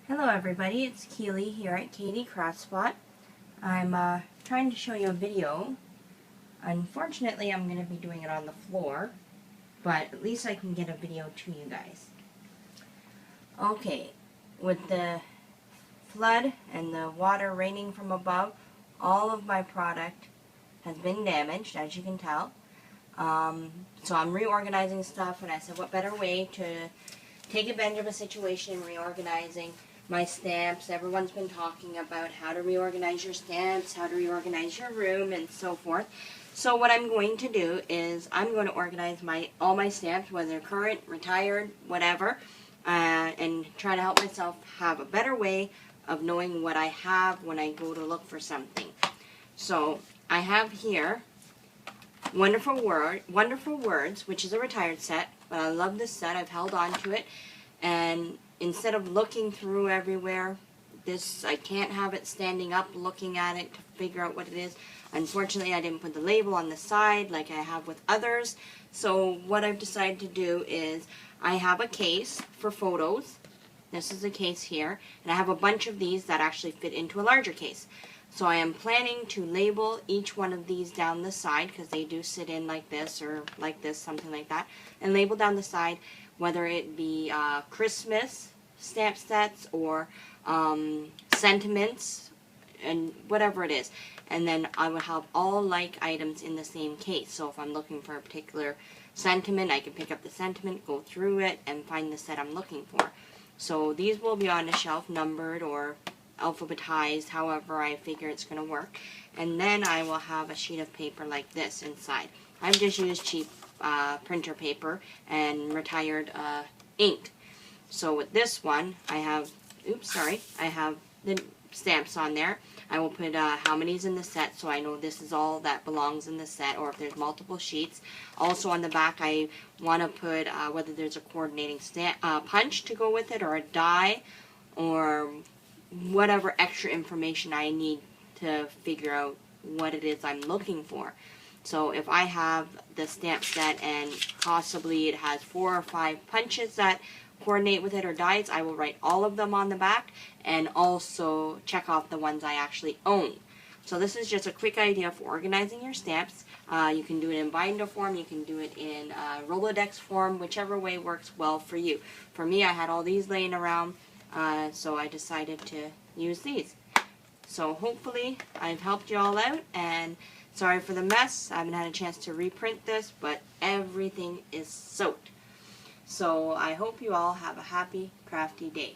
Hello everybody, it's Keely here at Katie Craftspot. I'm trying to show you a video. Unfortunately, I'm going to be doing it on the floor, but at least I can get a video to you guys. Okay, with the flood and the water raining from above, all of my product has been damaged, as you can tell. So I'm reorganizing stuff, and I said what better way to take advantage of a situation and reorganizing my stamps. Everyone's been talking about how to reorganize your stamps, how to reorganize your room, and so forth. So what I'm going to do is I'm going to organize all my stamps, whether current, retired, whatever, and try to help myself have a better way of knowing what I have when I go to look for something. So I have here Wonderful Words, which is a retired set, but I love this set. I've held on to it, and instead of looking through everywhere, I can't have it standing up looking at it to figure out what it is. Unfortunately, I didn't put the label on the side like I have with others. So what I've decided to do is I have a case for photos. This is a case here, and I have a bunch of these that actually fit into a larger case. So I am planning to label each one of these down the side, because they do sit in like this or like this, something like that, and label down the side whether it be Christmas stamp sets or sentiments and whatever it is. And then I will have all like items in the same case. So if I'm looking for a particular sentiment, I can pick up the sentiment, go through it, and find the set I'm looking for. So these will be on a shelf, numbered or alphabetized, however I figure it's going to work. And then I will have a sheet of paper like this inside. I've just used cheap printer paper and retired ink. So with this one, I have the stamps on there. I will put how many's in the set, so I know this is all that belongs in the set, or if there's multiple sheets. Also on the back, I want to put whether there's a coordinating punch to go with it, or a die, or whatever extra information I need to figure out what it is I'm looking for. So if I have the stamp set and possibly it has 4 or 5 punches that coordinate with it or dies, I will write all of them on the back and also check off the ones I actually own. So this is just a quick idea for organizing your stamps. You can do it in binder form, you can do it in Rolodex form, whichever way works well for you. For me, I had all these laying around, so I decided to use these. So hopefully I've helped you all out, and sorry for the mess. I haven't had a chance to reprint this, but everything is soaked. So I hope you all have a happy, crafty day.